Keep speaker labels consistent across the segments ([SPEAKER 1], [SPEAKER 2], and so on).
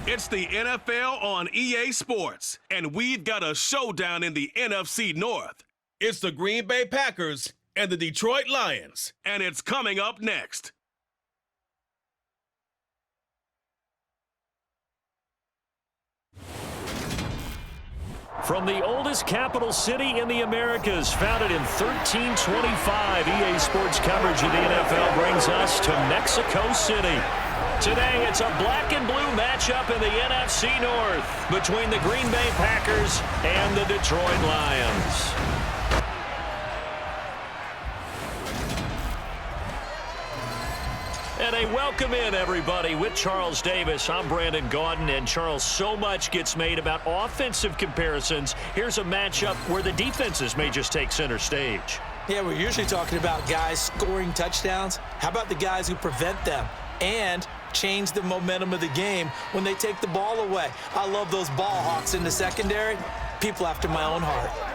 [SPEAKER 1] It's the NFL on EA Sports, and we've got a showdown in the NFC North. It's the Green Bay Packers and the Detroit Lions, and it's coming up next.
[SPEAKER 2] From the oldest capital city in the Americas, founded in 1325, EA Sports coverage of the NFL brings us to Mexico City. Today, it's a black and blue matchup in the NFC North between the Green Bay Packers and the Detroit Lions. And a welcome in, everybody, with Charles Davis. I'm Brandon Gaudin, and Charles, so much gets made about offensive comparisons. Here's a matchup where the defenses may just take center stage.
[SPEAKER 3] Yeah, we're usually talking about guys scoring touchdowns. How about the guys who prevent them and change the momentum of the game when they take the ball away? I love those ball hawks in the secondary. People after my own heart.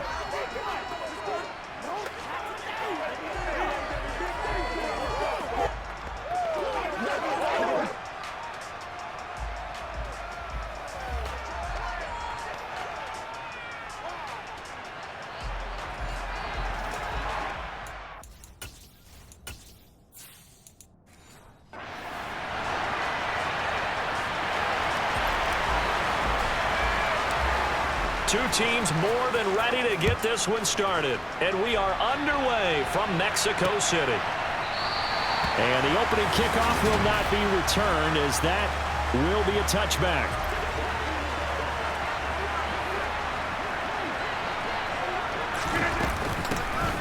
[SPEAKER 2] Two teams more than ready to get this one started. And we are underway from Mexico City. And the opening kickoff will not be returned, as that will be a touchback.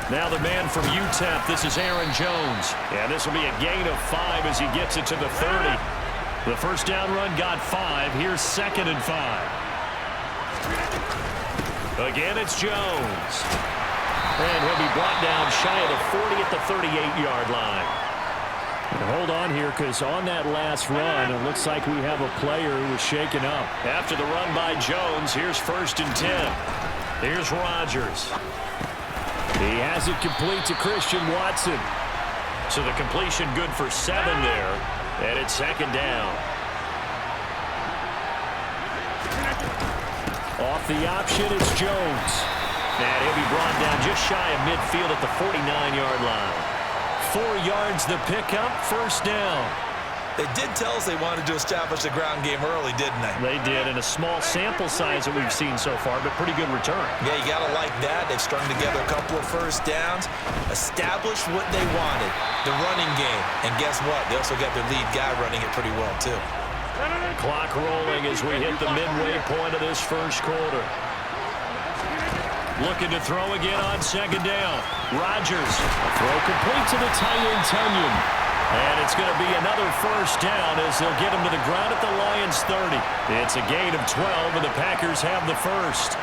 [SPEAKER 2] Now the man from UTEP, this is Aaron Jones. And this will be a gain of 5 as he gets it to the 30. The first down run got 5. Here's 2nd and 5. Again, it's Jones. And he'll be brought down shy of the 40 at the 38-yard line. And hold on here, because on that last run, it looks like we have a player who was shaken up. After the run by Jones, here's 1st and 10. Here's Rodgers. He has it complete to Christian Watson. So the completion good for 7 there. And it's 2nd down. Off the option, it's Jones. And he'll be brought down just shy of midfield at the 49-yard line. 4 yards the pickup, 1st down.
[SPEAKER 3] They did tell us they wanted to establish the ground game early, didn't they?
[SPEAKER 2] They did, in a small sample size that we've seen so far, but pretty good return.
[SPEAKER 3] Yeah, you got to like that. They've strung together a couple of 1st downs, established what they wanted, the running game. And guess what? They also got their lead guy running it pretty well, too.
[SPEAKER 2] Clock rolling as we hit the midway point of this first quarter. Looking to throw again on 2nd down. Rodgers. Throw complete to the tight end, Tunyon. And it's going to be another 1st down as they'll get him to the ground at the Lions' 30. It's a gain of 12, and the Packers have the first.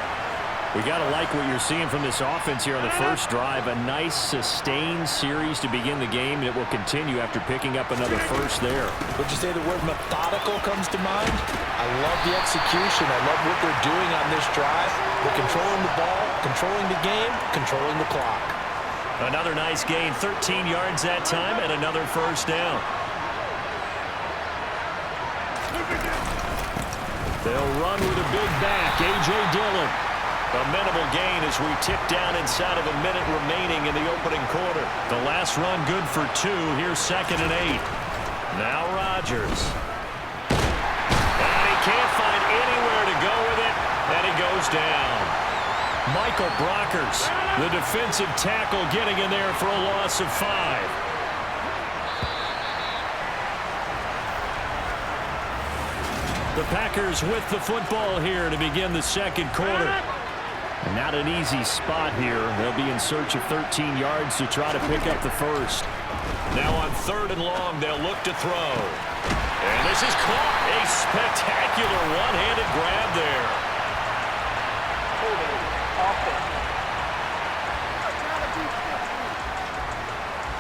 [SPEAKER 2] We got to like what you're seeing from this offense here on the first drive. A nice, sustained series to begin the game, and it will continue after picking up another first there.
[SPEAKER 3] Would you say the word methodical comes to mind? I love the execution. I love what they're doing on this drive. They're controlling the ball, controlling the game, controlling the clock.
[SPEAKER 2] Another nice gain, 13 yards that time, and another 1st down. They'll run with a big back, A.J. Dillon. A minimal gain as we tick down inside of a minute remaining in the opening quarter. The last run good for 2. Here's 2nd and 8. Now Rodgers. And he can't find anywhere to go with it, and he goes down. Michael Brockers, the defensive tackle, getting in there for a loss of 5. The Packers with the football here to begin the second quarter. And not an easy spot here. They'll be in search of 13 yards to try to pick up the first. Now on 3rd and long, they'll look to throw. And this is caught. A spectacular one-handed grab there.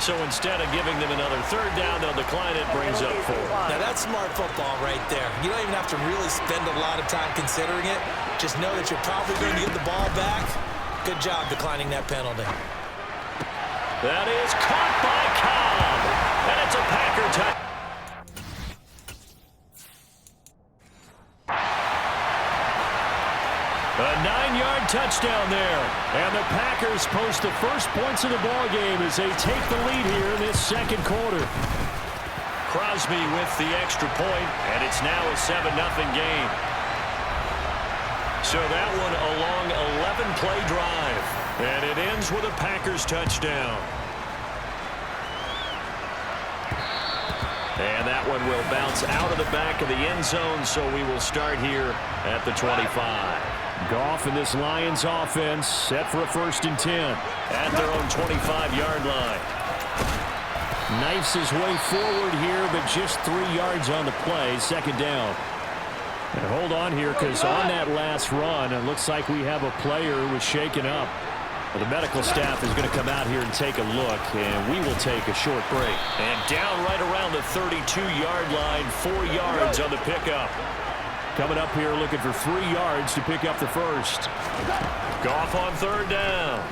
[SPEAKER 2] So instead of giving them another 3rd down, they'll decline it, brings up 4.
[SPEAKER 3] Now that's smart football right there. You don't even have to really spend a lot of time considering it. Just know that you're probably going to get the ball back. Good job declining that penalty.
[SPEAKER 2] That is caught by Cobb. And it's a Packer touchdown. touchdown there. And the Packers post the first points of the ball game as they take the lead here in this second quarter. Crosby with the extra point, and it's now a 7-0 game. So that one a long 11-play drive, and it ends with a Packers touchdown. And that one will bounce out of the back of the end zone, so we will start here at the 25. Goff and this Lions offense set for a 1st and 10 at their own 25-yard line. Knifes his way forward here, but just 3 yards on the play, 2nd down. And hold on here, because on that last run, it looks like we have a player who was shaken up. Well, the medical staff is going to come out here and take a look, and we will take a short break. And down right around the 32-yard line, 4 yards on the pickup. Coming up here looking for 3 yards to pick up the first. Goff on 3rd down.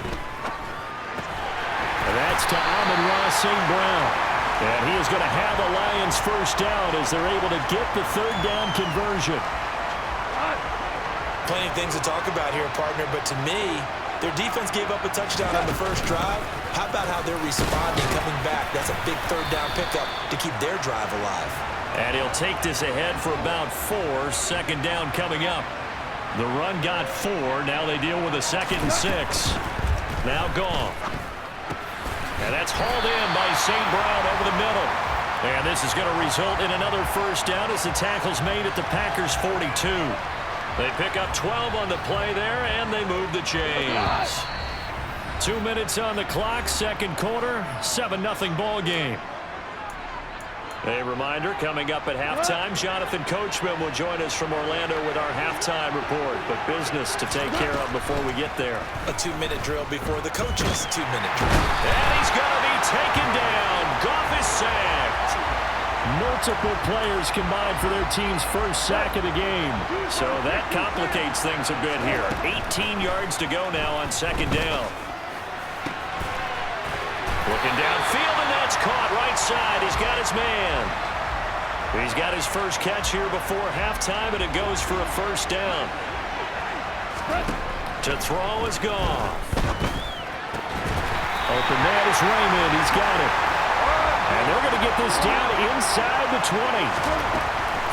[SPEAKER 2] And that's to Amon-Ra St. Brown. And he is going to have the Lions first down as they're able to get the 3rd down conversion.
[SPEAKER 3] Plenty of things to talk about here, partner, but to me, their defense gave up a touchdown on the first drive. How about how they're responding, coming back? That's a big 3rd down pickup to keep their drive alive.
[SPEAKER 2] And he'll take this ahead for about 4. 2nd down coming up. The run got 4. Now they deal with a 2nd and 6. Now Goff. And that's hauled in by St. Brown over the middle. And this is going to result in another first down as the tackle's made at the Packers' 42. They pick up 12 on the play there, and they move the chains. 2 minutes on the clock, 2nd quarter, 7-0 ball game. A reminder, coming up at halftime, Jonathan Coachman will join us from Orlando with our halftime report. But business to take care of before we get there.
[SPEAKER 3] A 2-minute drill before the coach's 2-minute drill.
[SPEAKER 2] And he's going to be taken down. Goff is sacked. Multiple players combined for their team's first sack of the game. So that complicates things a bit here. 18 yards to go now on 2nd down. Looking downfield, and that's caught right side. He's got his man. He's got his first catch here before halftime, and it goes for a first down. To throw is Goff. Open man is Raymond. He's got it. And they're going to get this down inside the 20.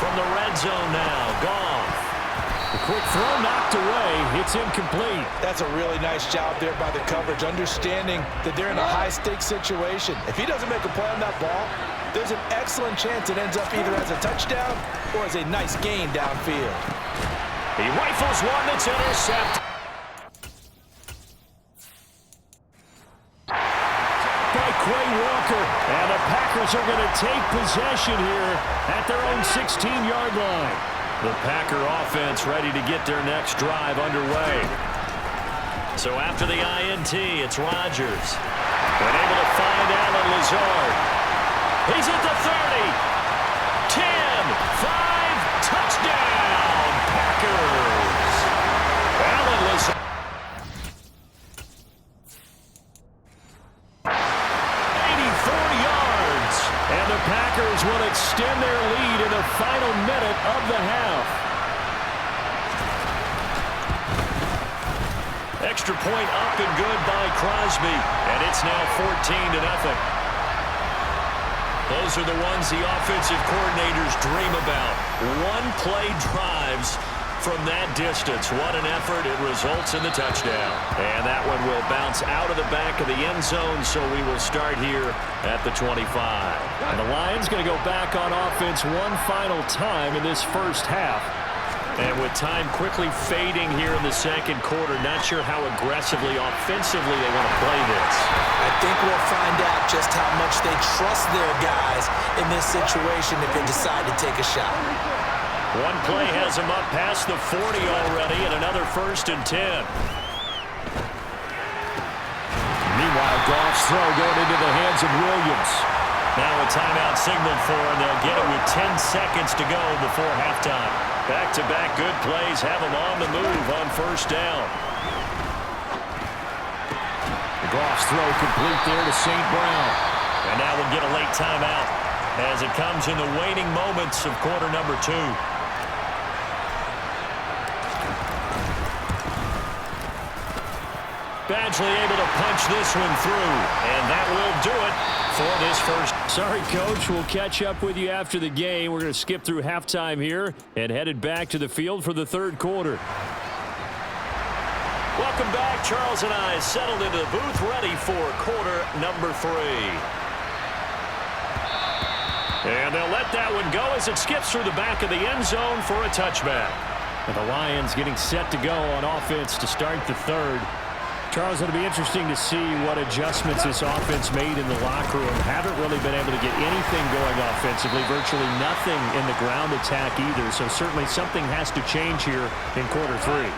[SPEAKER 2] From the red zone now, Goff. The quick throw knocked away. It's incomplete.
[SPEAKER 3] That's a really nice job there by the coverage, understanding that they're in a high-stakes situation. If he doesn't make a play on that ball, there's an excellent chance it ends up either as a touchdown or as a nice gain downfield.
[SPEAKER 2] He rifles one that's intercepted. By Quay Walker. And the Packers are going to take possession here at their own 16-yard line. The Packer offense ready to get their next drive underway. So after the INT, it's Rodgers. Been able to find Allen Lazard. He's at the 30. 10, 5, touchdown, Packers. Allen Lazard. 84 yards. And the Packers will extend their lead in the final minute of the half. Extra point up and good by Crosby, and it's now 14-0. Those are the ones the offensive coordinators dream about. One-play drives from that distance. What an effort. It results in the touchdown. And that one will bounce out of the back of the end zone, so we will start here at the 25. And the Lions going to go back on offense one final time in this first half. And with time quickly fading here in the second quarter, not sure how aggressively, offensively they want to play this.
[SPEAKER 3] I think we'll find out just how much they trust their guys in this situation if they decide to take a shot.
[SPEAKER 2] One play has them up past the 40 already, and another 1st and 10. Meanwhile, Goff's throw going into the hands of Williams. Now a timeout signaled for, and they'll get it with 10 seconds to go before halftime. Back-to-back good plays have them on the move on 1st down. Goff's throw complete there to St. Brown. And now we'll get a late timeout as it comes in the waning moments of quarter number 2. Badgley able to punch this one through, and that will do it for this first. Sorry, Coach. We'll catch up with you after the game. We're going to skip through halftime here and headed back to the field for the third quarter. Welcome back. Charles and I settled into the booth, ready for quarter number 3. And they'll let that one go as it skips through the back of the end zone for a touchback. And the Lions getting set to go on offense to start the third. Charles, it'll be interesting to see what adjustments this offense made in the locker room. Haven't really been able to get anything going offensively, virtually nothing in the ground attack either. So certainly something has to change here in quarter 3.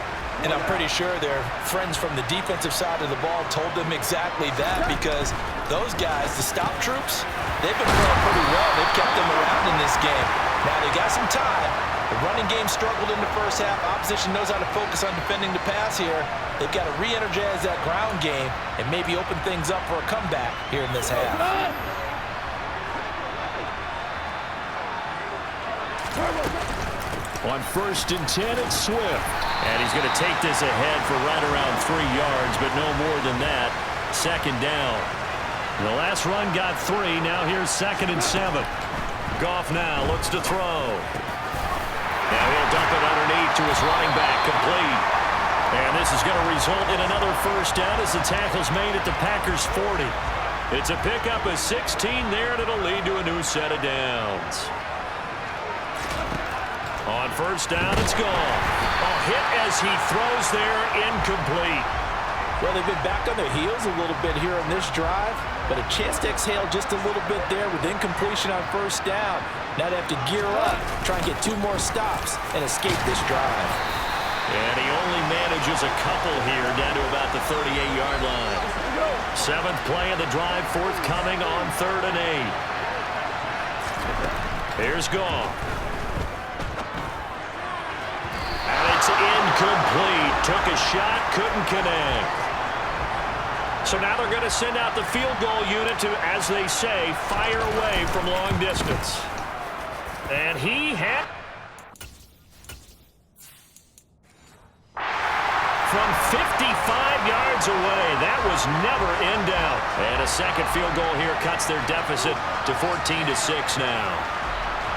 [SPEAKER 3] And I'm pretty sure their friends from the defensive side of the ball told them exactly that, because those guys, the stop troops, they've been playing pretty well. They've kept them around in this game. Now they got some time. The running game struggled in the first half. Opposition knows how to focus on defending the pass here. They've got to re-energize that ground game and maybe open things up for a comeback here in this half.
[SPEAKER 2] On 1st and 10, it's Swift. And he's going to take this ahead for right around 3 yards, but no more than that. Second down. The last run got 3. Now here's 2nd and 7. Goff now looks to throw. Now he'll dump it underneath to his running back, complete. And this is going to result in another first down as the tackle's made at the Packers' 40. It's a pickup of 16 there, and it'll lead to a new set of downs. On first down, it's gone. A hit as he throws there, incomplete.
[SPEAKER 3] Well, they've been back on their heels a little bit here on this drive, but a chance to exhale just a little bit there with incompletion on first down. Now they have to gear up, try and get 2 more stops, and escape this drive.
[SPEAKER 2] And he only manages a couple here down to about the 38-yard line. 7th play of the drive, forthcoming on 3rd and 8. Here's Goff. And it's incomplete. Took a shot, couldn't connect. So now they're going to send out the field goal unit to, as they say, fire away from long distance. And he had... From 55 yards away, that was never in doubt. And a second field goal here cuts their deficit to 14-6 now.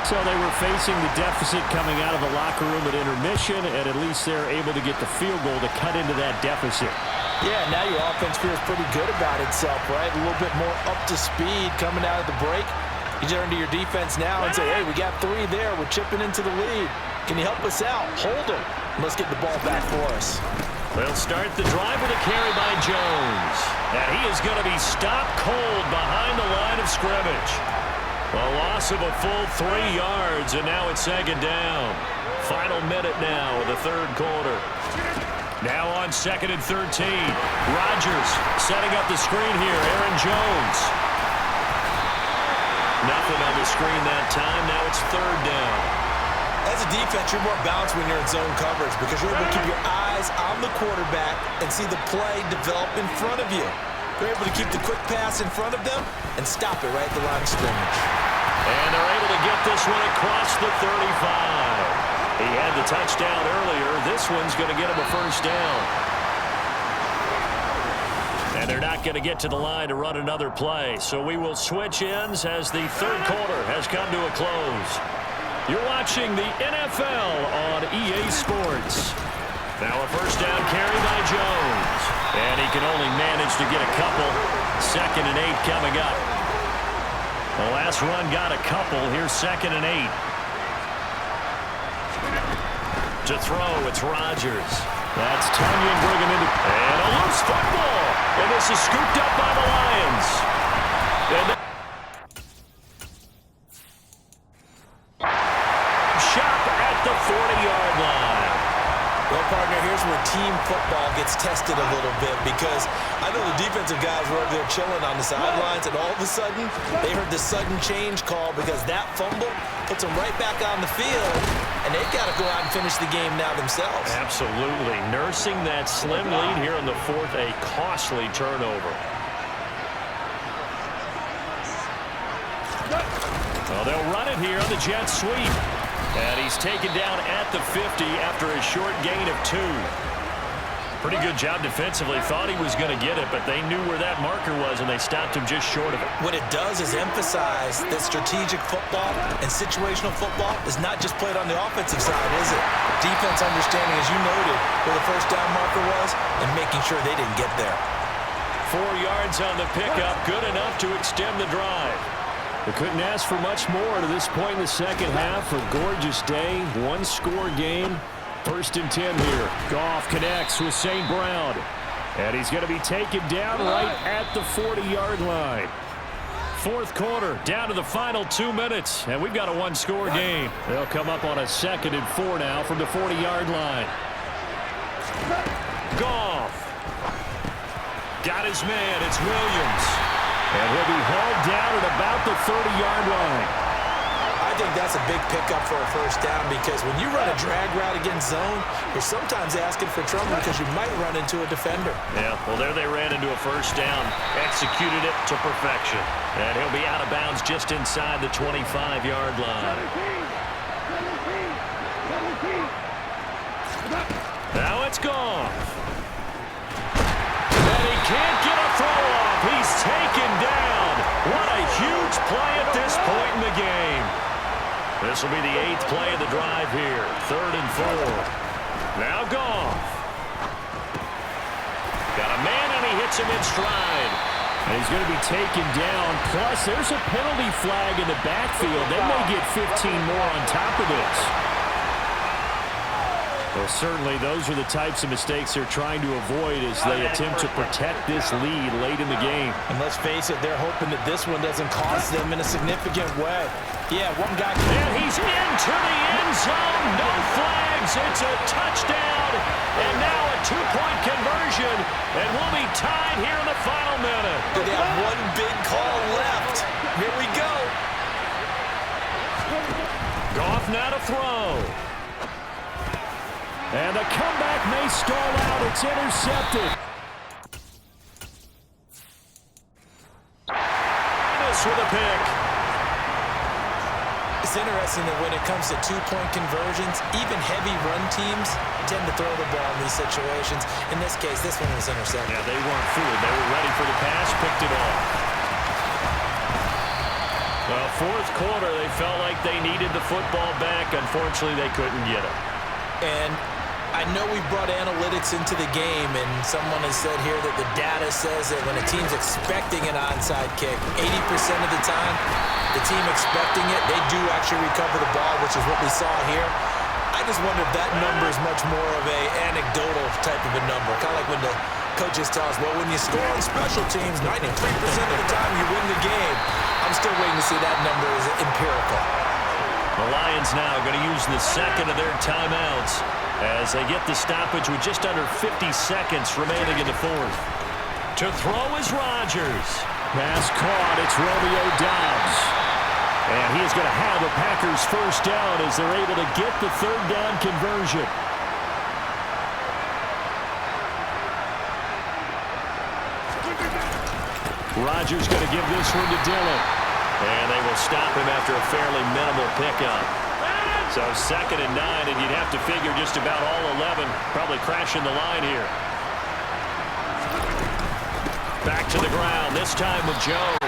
[SPEAKER 2] So they were facing the deficit coming out of the locker room at intermission, and at least they're able to get the field goal to cut into that deficit.
[SPEAKER 3] Yeah, now your offense feels pretty good about itself, right? A little bit more up to speed coming out of the break. You turn to your defense now and say, hey, we got 3 there. We're chipping into the lead. Can you help us out? Hold them. Let's get the ball back for us.
[SPEAKER 2] They'll start the drive with a carry by Jones. And he is going to be stopped cold behind the line of scrimmage. A loss of a full 3 yards, and now it's 2nd down. Final minute now of the third quarter. Now on 2nd and 13. Rodgers setting up the screen here. Aaron Jones. Nothing on the screen that time. Now it's 3rd down.
[SPEAKER 3] As a defense, you're more balanced when you're in zone coverage because you're able to keep your eyes on the quarterback and see the play develop in front of you. They're able to keep the quick pass in front of them and stop it right at the line of scrimmage.
[SPEAKER 2] And they're able to get this one across the 35. He had the touchdown earlier. This one's going to get him a first down. And they're not going to get to the line to run another play. So we will switch ends as the third quarter has come to a close. You're watching the NFL on EA Sports. Now a first down carry by Jones. And he can only manage to get a couple. 2nd and 8 coming up. The last run got a couple. Here's 2nd and 8. To throw, it's Rodgers. That's Tunyon bringing into... And a loose football. And this is scooped up by the Lions. And shot at the 40-yard line.
[SPEAKER 3] Well, partner, here's where team football gets tested a little bit because I know the defensive guys were over there chilling on the sidelines, and all of a sudden, they heard the sudden change call because that fumble puts them right back on the field, and they've got to go out and finish the game now themselves.
[SPEAKER 2] Absolutely. Nursing that slim lead here in the 4th, a costly turnover. Well, they'll run it here on the jet sweep. And he's taken down at the 50 after a short gain of 2. Pretty good job defensively. Thought he was going to get it, but they knew where that marker was, and they stopped him just short of it.
[SPEAKER 3] What it does is emphasize that strategic football and situational football is not just played on the offensive side, is it? Defense understanding, as you noted, where the first down marker was and making sure they didn't get there.
[SPEAKER 2] 4 yards on the pickup, good enough to extend the drive. They couldn't ask for much more to this point in the second half. A gorgeous day, one-score game. 1st and 10 here. Goff connects with St. Brown. And he's going to be taken down right at the 40-yard line. 4th quarter, down to the final 2 minutes. And we've got a one-score game. They'll come up on a 2nd and 4 now from the 40-yard line. Goff. Got his man. It's Williams. And he'll be held down at about the 30-yard line.
[SPEAKER 3] I think that's a big pickup for a first down because when you run a drag route against zone, you're sometimes asking for trouble because you might run into a defender.
[SPEAKER 2] Yeah, well, there they ran into a first down, executed it to perfection. And he'll be out of bounds just inside the 25-yard line. Now it's Goff. And he can't get a throw off. He's taken down. What a huge play at this point in the game. This will be the 8th play of the drive here. 3rd and 4. Now Goff. Got a man, and he hits him in stride. And he's going to be taken down. Plus, there's a penalty flag in the backfield. They may get 15 more on top of this. Well, certainly those are the types of mistakes they're trying to avoid as they attempt to protect this lead late in the game.
[SPEAKER 3] And let's face it, they're hoping that this one doesn't cost them in a significant way. Yeah, one guy.
[SPEAKER 2] And he's into the end zone. No flags. It's a touchdown. And now a 2-point conversion. And we'll be tied here in the final minute.
[SPEAKER 3] They have one big call left. Here we go.
[SPEAKER 2] Goff now to throw. And the comeback may stall out. It's intercepted. This with a pick.
[SPEAKER 3] It's interesting that when it comes to 2-point conversions, even heavy run teams tend to throw the ball in these situations. In this case, this one was intercepted.
[SPEAKER 2] Yeah, they weren't fooled. They were ready for the pass, picked it off. Well, 4th quarter, they felt like they needed the football back. Unfortunately, they couldn't get it.
[SPEAKER 3] And I know we brought analytics into the game, and someone has said here that the data says that when a team's expecting an onside kick, 80% of the time, the team expecting it, they do actually recover the ball, which is what we saw here. I just wonder if that number is much more of a anecdotal type of a number, kind of like when the coaches tell us, well, when you score on special teams, 93% of the time you win the game. I'm still waiting to see that number is empirical.
[SPEAKER 2] The Lions now going to use the 2nd of their timeouts as they get the stoppage with just under 50 seconds remaining in the 4th. To throw is Rodgers. Pass caught. It's Romeo Doubs. And he is going to have a Packers first down as they're able to get the 3rd down conversion. Rodgers going to give this one to Dillon. And they will stop him after a fairly minimal pickup. So 2nd and 9, and you'd have to figure just about all 11 probably crashing the line here. Back to the ground, this time with Jones.